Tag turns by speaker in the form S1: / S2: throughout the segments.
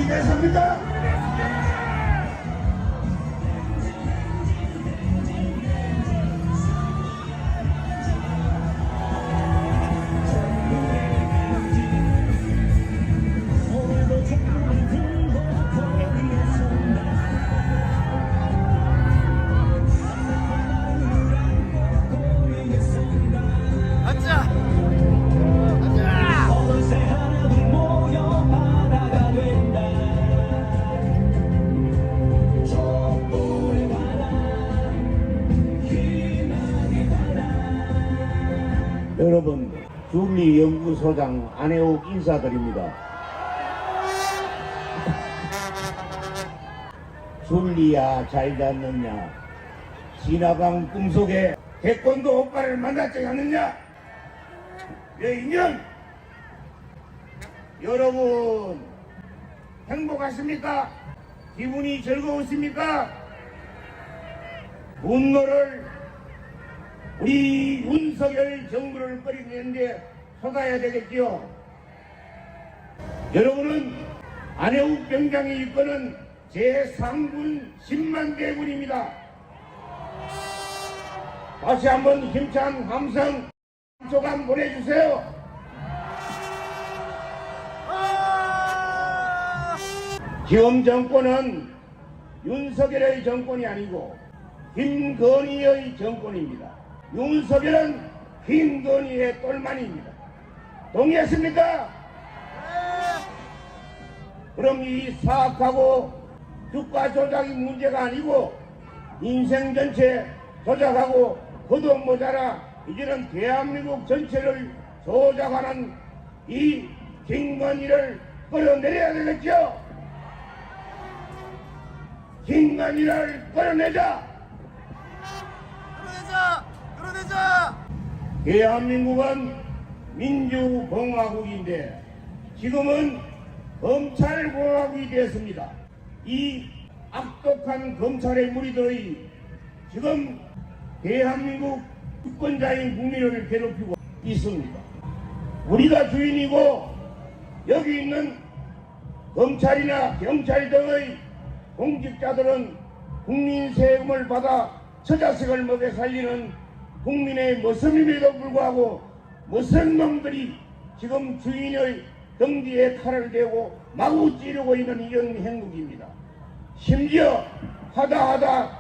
S1: 준비됐습니까? 여러분, 줄리연구소장 안혜욱 인사드립니다. 줄리야 잘 잤느냐? 지나간 꿈속에 태권도 오빠를 만났지 않느냐? 내 인연! 여러분 행복하십니까? 기분이 즐거우십니까? 분노를 우리 윤석열 정부를 끌어내는데 쏟아야 되겠지요. 여러분은 안혜욱 병장이 이끄는 제3군 10만 대군입니다. 다시 한번 힘찬 함성 소감 보내주세요. 지금 정권은 윤석열의 정권이 아니고 김건희의 정권입니다. 윤석열은 김건희의 똘마니입니다. 동의하십니까? 그럼 이 사악하고 주가 조작이 문제가 아니고 인생 전체 조작하고 그도 모자라 이제는 대한민국 전체를 조작하는 이 김건희를 끌어내려야 되겠죠? 김건희를 끌어내자! 끌어내자! 대한민국은 민주공화국인데 지금은 검찰공화국이 되었습니다. 이 악독한 검찰의 무리들이 지금 대한민국 주권자인 국민을 괴롭히고 있습니다. 우리가 주인이고 여기 있는 검찰이나 경찰 등의 공직자들은 국민 세금을 받아 처자식을 먹여 살리는 국민의 모습임에도 불구하고 무슨 놈들이 지금 주인의 등뒤에 칼을 대고 마구 찌르고 있는 이런 행국입니다. 심지어 하다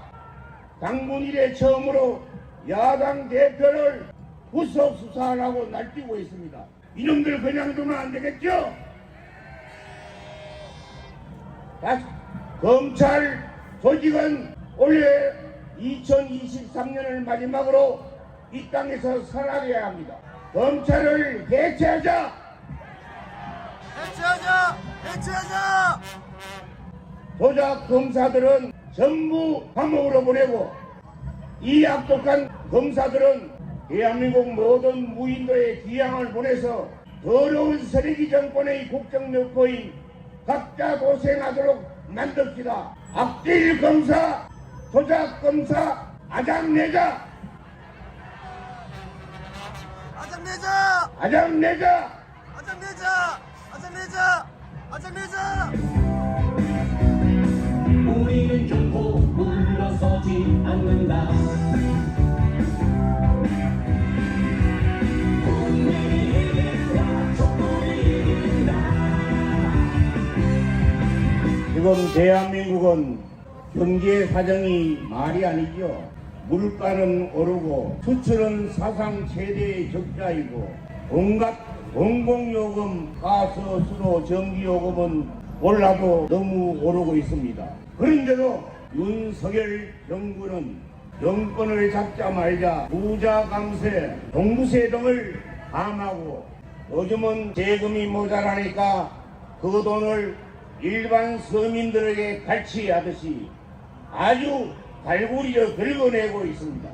S1: 당군 이래 처음으로 야당 대표를 구속 수사하라고 날뛰고 있습니다. 이놈들 그냥 두면 안 되겠죠? 검찰 조직은 올해 2023년을 마지막으로 이 땅에서 사라져야 합니다. 검찰을 해체하자! 해체하자! 조작 검사들은 전부 감옥으로 보내고 이 악독한 검사들은 대한민국 모든 무인도에 귀향을 보내서 더러운 쓰레기 정권의 국정묘포인 각자 고생하도록 만듭시다. 악질 검사, 조작 검사, 아장내자!
S2: 우리는 결코 물러서지 않는다. 국민이 이긴다. 촛불이 이긴다.
S1: 지금 대한민국은 경제 사정이 말이 아니죠. 물가는 오르고 수출은 사상 최대의 적자이고 온갖 공공요금, 가스, 수도, 전기요금은 올라도 너무 오르고 있습니다. 그런데도 윤석열 정부는 정권을 잡자마자 부자 감세, 종부세 등을 감하고 요즘은 세금이 모자라니까 그 돈을 일반 서민들에게 갈취하듯이 아주 갈구리로 긁어내고 있습니다.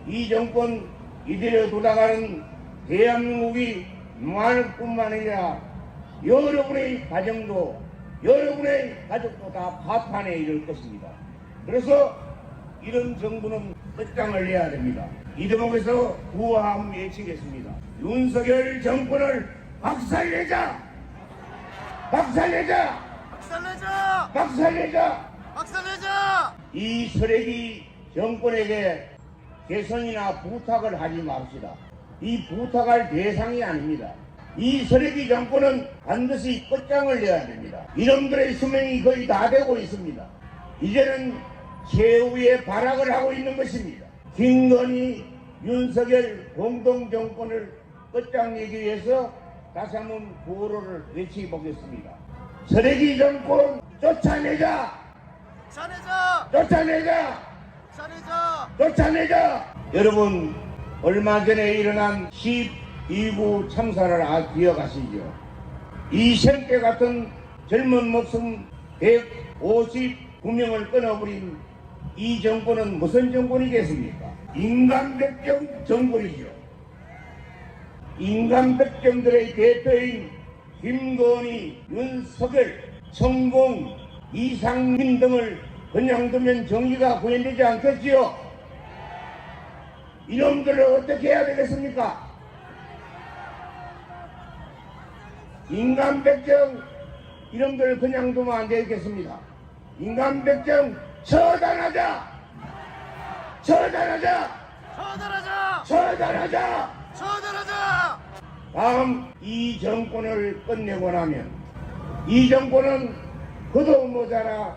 S1: 이 정권 이대로 돌아가는 대한민국이 망할 뿐만 아니라 여러분의 가정도 여러분의 가족도 다 파탄에 이를 것입니다. 그래서 이런 정부는 끝장을 내야 됩니다. 이 대목에서 구호함 외치겠습니다. 윤석열 정권을 박살내자! 박살내자!
S2: 박살내자!
S1: 박살내자!
S2: 박살내자!
S1: 이 쓰레기 정권에게 개선이나 부탁을 하지 맙시다. 이 부탁할 대상이 아닙니다. 이 쓰레기 정권은 반드시 끝장을 내야 됩니다. 이놈들의 수명이 거의 다 되고 있습니다. 이제는 최후의 발악을 하고 있는 것입니다. 김건희, 윤석열 공동정권을 끝장내기 위해서 다시 한번 구호를 외치보겠습니다. 쓰레기 정권 쫓아내자!
S2: 자내자!
S1: 쫓아내자!
S2: 자내자!
S1: 쫓아내자! 여러분, 얼마 전에 일어난 12구 참사를 기억하시죠? 이생태 같은 젊은 목숨 159명을 끊어버린 이 정권은 무슨 정권이겠습니까? 인간백정 정권이죠. 인간백정들의 대표인 김건희, 윤석열, 천공, 이상민 등을 그냥 두면 정의가 구현되지 않겠지요? 이놈들을 어떻게 해야 되겠습니까? 인간백정 이놈들을 그냥 두면 안 되겠습니다. 인간백정 처단하자! 처단하자!
S2: 처단하자!
S1: 처단하자!
S2: 처단하자!
S1: 다음 이 정권을 끝내고 나면 이 정권은 그도 모자라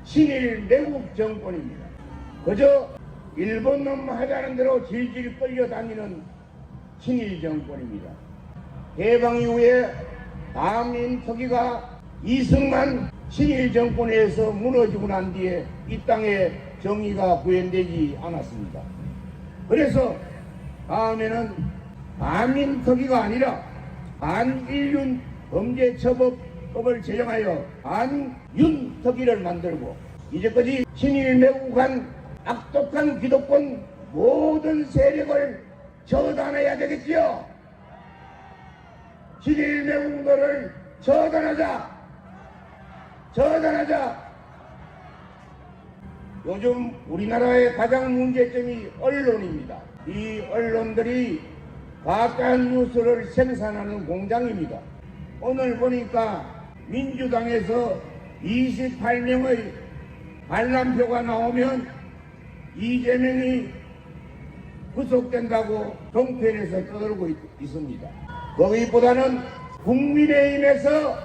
S1: 친일 매국 정권입니다. 그저 일본 놈 하자는 대로 질질 끌려다니는 친일 정권입니다. 해방 이후에 다민특위가 이승만 친일 정권에서 무너지고 난 뒤에 이 땅에 정의가 구현되지 않았습니다. 그래서 다음에는 반민특위가 아니라 반일륜 범죄처벌법을 제정하여 반윤특위를 만들고 이제까지 친일 매국한 악독한 기독권 모든 세력을 처단해야 되겠지요. 친일 매국노를 처단하자! 처단하자! 요즘 우리나라의 가장 문제점이 언론입니다. 이 언론들이 가짜뉴스를 생산하는 공장입니다. 오늘 보니까 민주당에서 28명의 반란표가 나오면 이재명이 구속된다고 종편에서 떠들고 있습니다. 거기보다는 국민의힘에서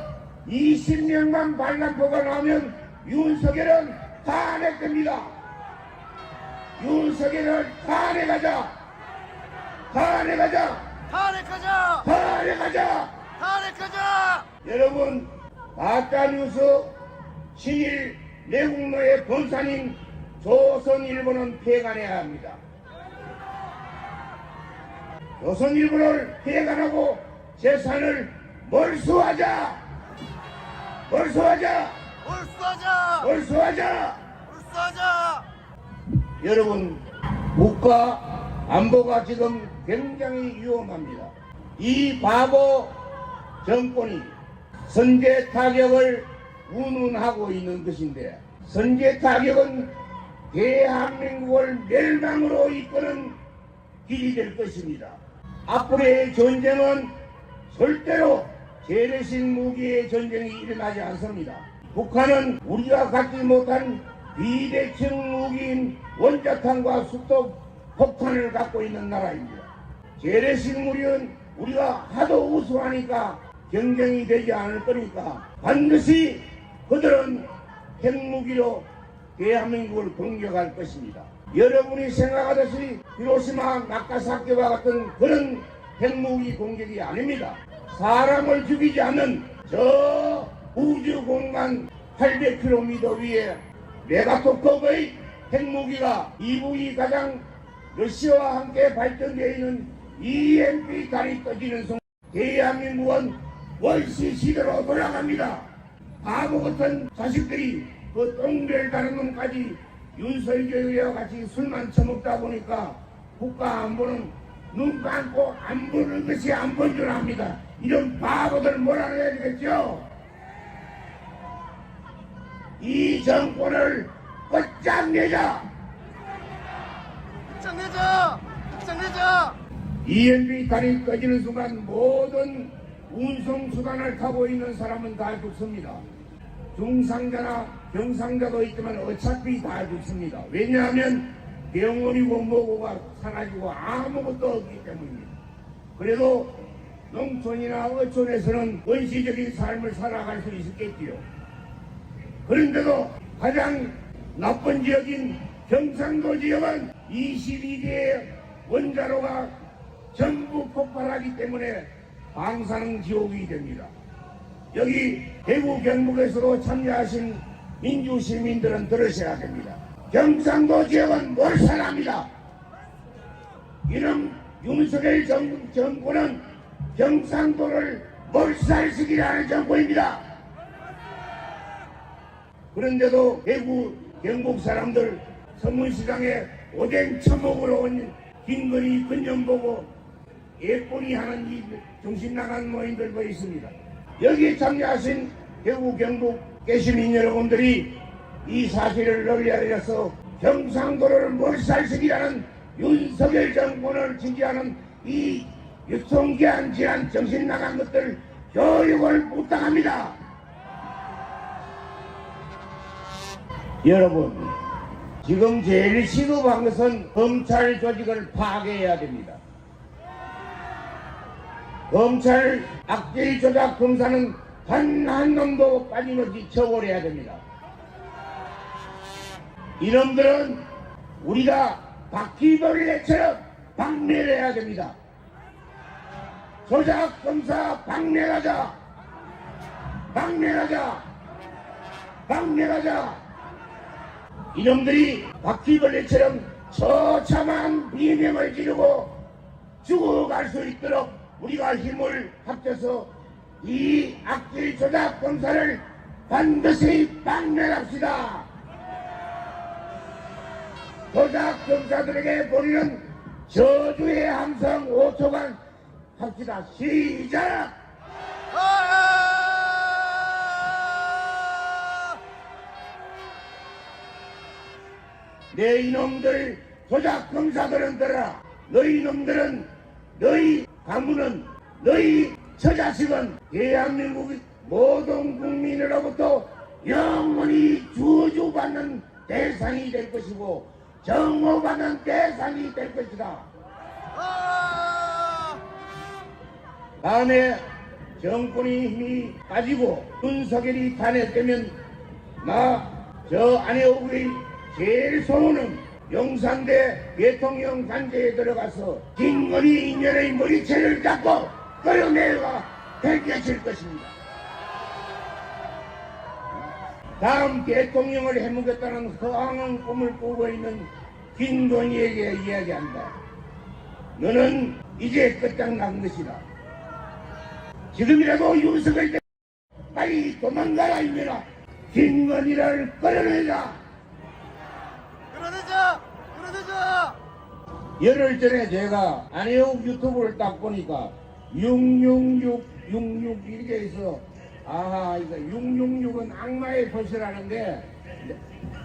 S1: 20명만 반란표가 나오면 윤석열은 탄핵됩니다. 윤석열을 탄핵하자! 탄핵하자!
S2: 탄핵하자!
S1: 탄핵하자!
S2: 탄핵하자!
S1: 여러분, 가짜뉴스 친일 내국노의 본산인 조선일보는 폐간해야 합니다. 조선일보를 폐간하고 재산을 몰수하자! 몰수하자!
S2: 몰수하자!
S1: 몰수하자!
S2: 몰수하자!
S1: 여러분, 국가 안보가 지금 굉장히 위험합니다. 이 바보 정권이 선제 타격을 운운하고 있는 것인데, 선제 타격은 대한민국을 멸망으로 이끄는 길이 될 것입니다. 앞으로의 전쟁은 절대로 재래식 무기의 전쟁이 일어나지 않습니다. 북한은 우리가 갖지 못한 비대칭 무기인 원자탄과 수도 폭탄을 갖고 있는 나라입니다. 재래식 무기는 우리가 하도 우수하니까 경쟁이 되지 않을 거니까 반드시 그들은 핵무기로 대한민국을 공격할 것입니다. 여러분이 생각하듯이 히로시마 나가사키와 같은 그런 핵무기 공격이 아닙니다. 사람을 죽이지 않는 저 우주공간 800km 위에 메가토급의 핵무기가 이북이 가장 러시아와 함께 발전되어 있는 EMP 달이 떠지는 순간 대한민국은 원시 시대로 돌아갑니다. 바보 같은 자식들이 그 똥별 다른 놈까지 윤석열이와 같이 술만 처먹다 보니까 국가 안보는 눈 감고 안 보는 것이 안 본 줄 압니다. 이런 바보들 몰아내야 되겠죠. 이 정권을 끝장내자.
S2: 끝장내자! 끝장내자!
S1: EMP 달이 꺼지는 순간 모든 운송수단을 타고 있는 사람은 다 죽습니다. 중상자나 경상자도 있지만 어차피 다 죽습니다. 왜냐하면 병원이고 뭐고가 사라지고 아무것도 없기 때문입니다. 그래도 농촌이나 어촌에서는 원시적인 삶을 살아갈 수 있었겠지요. 그런데도 가장 나쁜 지역인 경상도 지역은 22개의 원자로가 전부 폭발하기 때문에 방사능 지옥이 됩니다. 여기 대구 경북에서도 참여하신 민주시민들은 들으셔야 됩니다. 경상도 지역은 몰살합니다. 이놈 윤석열 정권은 경상도를 몰살시키라는 정권입니다. 그런데도 대구 경북 사람들 서문시장에 오뎅 처먹으러 온 김건희 근년 보고 예쁜이 하는 이 정신 나간 모임들도 있습니다. 여기에 참여하신 대구 경북 계시민 여러분들이 이 사실을 널리 알려서 경상도를 몰살시키라는 윤석열 정권을 지지하는 이 유통기한 지난 정신 나간 것들 교육을 부탁합니다. 여러분, 지금 제일 시급한 것은 검찰 조직을 파괴해야 됩니다. 검찰 악질 조작 검사는 단 한 놈도 빠짐없이 처벌해야 됩니다. 이놈들은 우리가 바퀴벌레처럼 박멸해야 해야 됩니다. 조작 검사 박멸하자! 박멸하자! 박멸하자! 이놈들이 바퀴벌레처럼 처참한 비명을 지르고 죽어갈 수 있도록 우리가 힘을 합쳐서 이 악질 조작 검사를 반드시 박멸합시다. 조작 검사들에게 보리는 저주의 함성 5초간 합시다. 시작! 내 이놈들 조작 검사들은 들어라. 너희 놈들은, 너희 가문은, 너희 처자식은 대한민국 모든 국민으로부터 영원히 저주받는 대상이 될 것이고 정오받는 대상이 될 것이다. 다음에 정권이 힘이 빠지고 윤석열이 탄핵되면 저 안혜욱의 제일 소원은 용산대 대통령 단지에 들어가서 김건희 인연의 머리채를 잡고 끌어내가 해결칠 것입니다. 다음 대통령을 해먹겠다는 허황한 꿈을 꾸고 있는 김건희에게 이야기한다. 너는 이제 끝장난 것이다. 지금이라도 윤석열 빨리 도망가라 이년아. 김건희를 끌어내자.
S2: 끌어내자! 끌어내자!
S1: 열흘 전에 제가 안혜욱 유튜브를 딱 보니까 666 이렇게 해서 아하 이거 666은 악마의 벌스라는데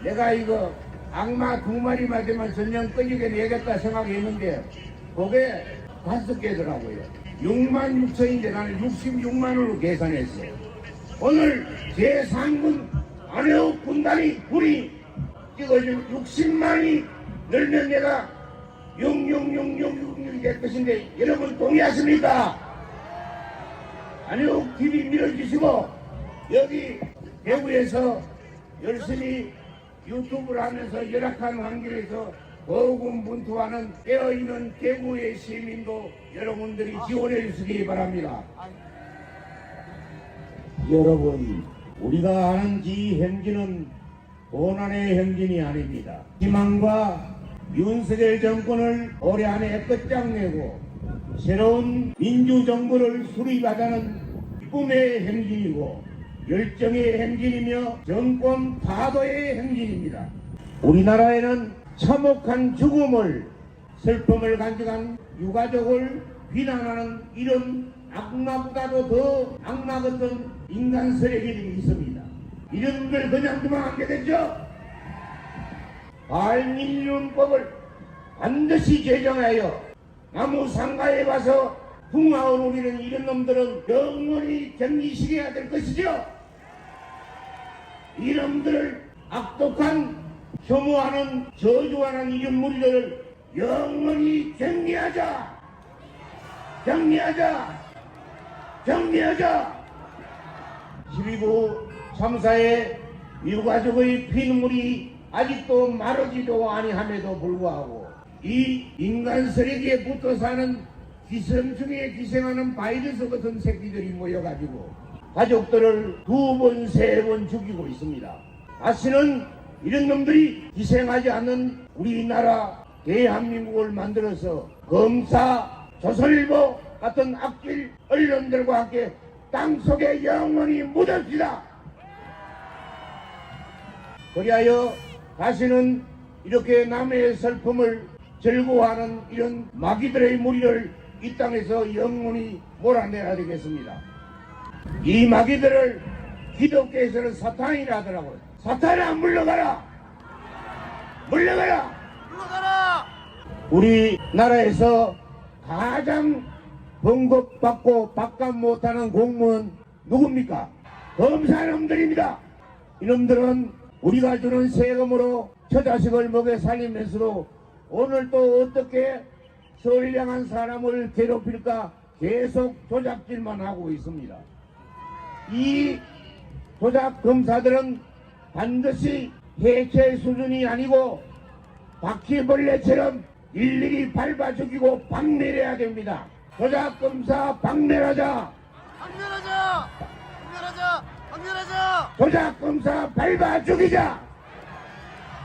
S1: 내가 이거 악마 2마리 맞으면 전령 끊이게 내겠다 생각했는데 그게 5개더라고요. 6만 6천인데 나는 66만으로 계산했어요. 오늘 제3군 안혜욱 군단이 불이 찍어준 60만이 늘면 내가 66666이 될 것인데 여러분 동의하십니까? 안혜욱 TV 밀어주시고 여기 대구에서 열심히 유튜브를 하면서 열악한 환경에서 고군분투하는 깨어있는 대구의 시민도 여러분들이 지원해 주시기 바랍니다. 여러분, 우리가 아는 이 행진은 고난의 행진이 아닙니다. 희망과 윤석열 정권을 올해 안에 끝장내고 새로운 민주정부를 수립하자는 꿈의 행진이고 열정의 행진이며 정권 파도의 행진입니다. 우리나라에는 참혹한 죽음을 슬픔을 간직한 유가족을 비난하는 이런 악마보다도 더 악마 같은 인간 세력이 있습니다. 이런 걸 그냥 두면 안 되겠죠? 반인륜법을 반드시 제정하여 나무 상가에 가서 풍화을 누리는 이런 놈들은 영원히 격리시켜야 될 것이죠. 이놈들을 악독한 혐오하는 저주하는 이런 무리들을 영원히 정리하자. 정리하자. 정리하자. 12구 참사에 유가족의 피눈물이 아직도 마르지도 아니함에도 불구하고 이 인간 쓰레기에 붙어 사는 기생충에 기생하는 바이러스 같은 새끼들이 모여가지고 가족들을 2번, 3번 죽이고 있습니다. 다시는 이런 놈들이 기생하지 않는 우리나라 대한민국을 만들어서 검사, 조선일보 같은 악질 언론들과 함께 땅속에 영원히 묻읍시다. 그리하여 다시는 이렇게 남의 슬픔을 즐거워하는 이런 마귀들의 무리를 이 땅에서 영원히 몰아내야 되겠습니다. 이 마귀들을 기독교에서는 사탄이라 하더라고요. 사탄아, 물러가라! 물러가라!
S2: 물러가라!
S1: 우리나라에서 가장 봉급받고 밥값 못하는 공무원 누굽니까? 검사놈들입니다. 이놈들은 우리가 주는 세금으로 처자식을 먹여 살리면서도 오늘 또 어떻게 선량한 사람을 괴롭힐까 계속 조작질만 하고 있습니다. 이 조작 검사들은 반드시 해체 수준이 아니고 바퀴벌레처럼 일일이 밟아 죽이고 박멸해야 됩니다. 조작 검사 박멸하자.
S2: 박멸하자! 박멸하자! 박멸하자!
S1: 조작 검사 밟아 죽이자.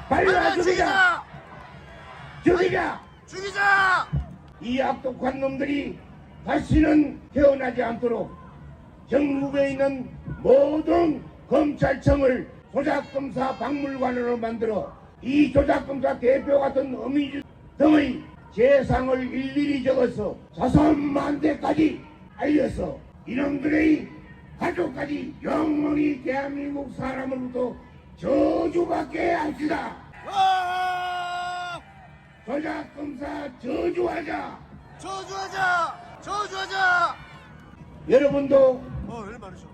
S1: 밟아 죽이자. 죽이자.
S2: 죽이자!
S1: 이 악독한 놈들이 다시는 태어나지 않도록 전국에 있는 모든 검찰청을 조작검사 박물관으로 만들어 이 조작검사 대표 같은 어미들 등의 재상을 일일이 적어서 자선만대까지 알려서 이놈들의 가족까지 영원히 대한민국 사람으로부터 저주받게 합시다. 조작검사 저주하자.
S2: 저주하자! 저주하자!
S1: 여러분도
S2: 왜 말이죠?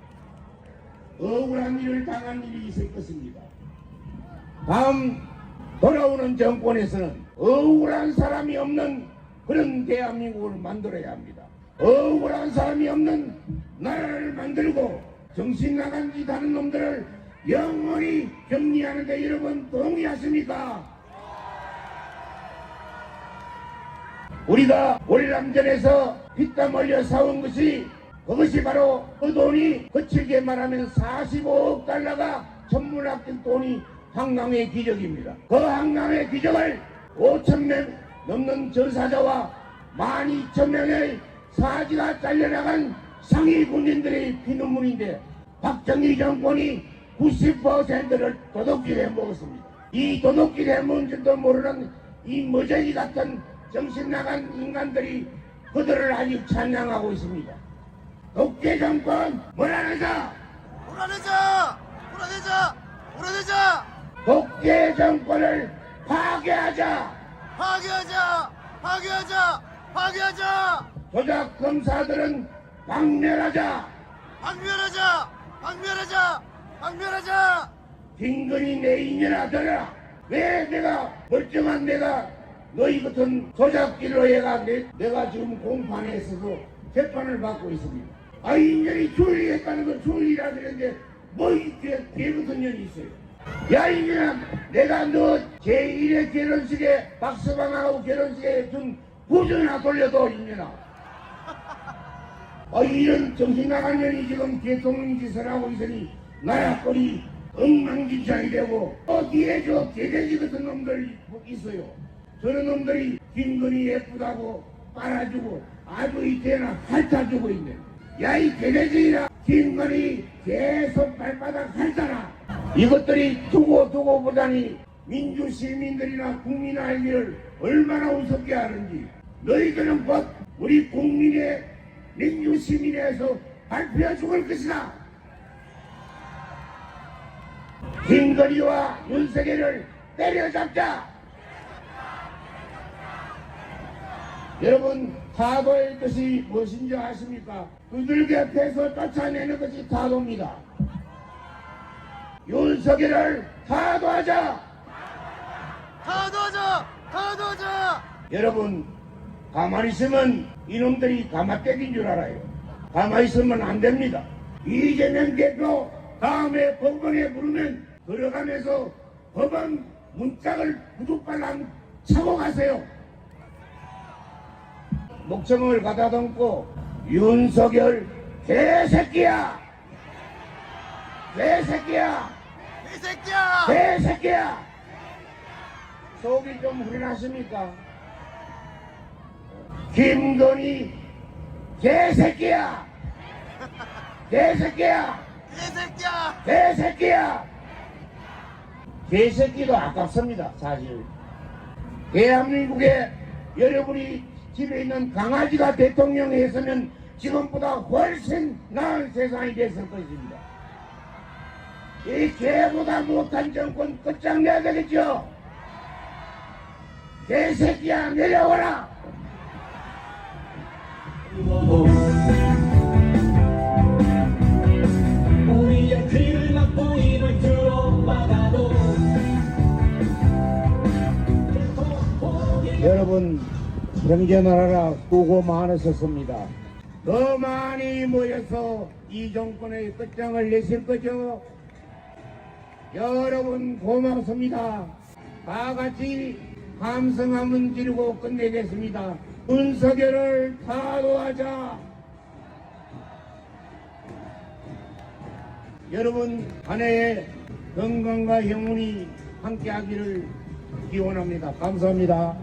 S1: 억울한 일을 당한 일이 있을 것입니다. 다음 돌아오는 정권에서는 억울한 사람이 없는 그런 대한민국을 만들어야 합니다. 억울한 사람이 없는 나라를 만들고 정신 나간 짓 하는 놈들을 영원히 격리하는데 여러분 동의하십니까? 우리가 월남전에서 피땀 흘려 사온 것이 그것이 바로 그 돈이 거칠게 말하면 45억 달러가 천문학적 돈이 한강의 기적입니다. 그 한강의 기적을 5,000명 넘는 전사자와 12,000명의 사지가 잘려나간 상위 군인들의 피눈물인데 박정희 정권이 90%를 도둑질해 먹었습니다. 이 도둑질해 먹은 줄도 모르는 이 머저기 같은 정신나간 인간들이 그들을 아직 찬양하고 있습니다. 독재 정권 몰아내자!
S2: 몰아내자! 몰아내자! 몰아내자!
S1: 독재 정권을 파괴하자!
S2: 파괴하자! 파괴하자! 파괴하자!
S1: 조작 검사들은 박멸하자!
S2: 박멸하자! 박멸하자! 박멸하자!
S1: 김건희 내 인연아 들어라! 왜 내가 멀쩡한 내가 너희 같은 조작질로 해가 내가 지금 공판에 있어서 재판을 받고 있습니다. 아, 인연이 주의했다는 건 주의라 그랬는데 뭐 이렇게 개같은 년이 있어요. 야, 인연아, 내가 너 제1회 결혼식에 박서방하고 결혼식에 준 부전이나 돌려도 인연아. 아, 이런 정신나간 년이 지금 대통령 짓을 하고 있으니 나라 꼴이 엉망진창이 되고 어디에 저 개돼지 같은 놈들 있어요. 저런 놈들이 김건희 예쁘다고 빨아주고 아주 이때나 핥아주고 있네. 야, 이 개돼지라 김건희 계속 발바닥 핥아라. 이것들이 두고 보다니 민주시민들이나 국민 알기를 얼마나 우습게 하는지 너희들은 곧 우리 국민의 민주시민에서 발표해 죽을 것이다. 김건희와 윤석열을 때려잡자. 여러분, 타도의 뜻이 무엇인지 아십니까? 두들겨 패서 쫓아내는 것이 타도입니다. 윤석열을 타도하자.
S2: 타도하자! 타도하자!
S1: 여러분 가만히 있으면 이놈들이 가마떼기인 줄 알아요. 가만히 있으면 안 됩니다. 이재명 대표 다음에 법원에 부르면 들어가면서 법원 문짝을 구두발랑 차고 가세요. 목청을 가다 담고 윤석열 개새끼야! 개새끼야!
S2: 이 새끼야!
S1: 개새끼야! 속이 좀 후련하십니까? 김건희 개새끼야! 개새끼야!
S2: 이 새끼야!
S1: 개새끼야! 개새끼도 아깝습니다, 사실. 대한민국에 여러분이 집에 있는 강아지가 대통령이 했으면 지금보다 훨씬 나은 세상이 됐을 것입니다. 이 개보다 못한 정권 끝장내야 되겠죠? 개새끼야, 내려와라!
S3: 우리의 귀를 막고 입을 들어막아도
S1: 여러분, 경제나라라 수고 많으셨습니다. 더 많이 모여서 이 정권의 끝장을 내실 거죠? 여러분 고맙습니다. 다 같이 함성 지르고 끝내겠습니다. 윤석열을 타도하자. 여러분 한 해에 건강과 행운이 함께하기를 기원합니다. 감사합니다.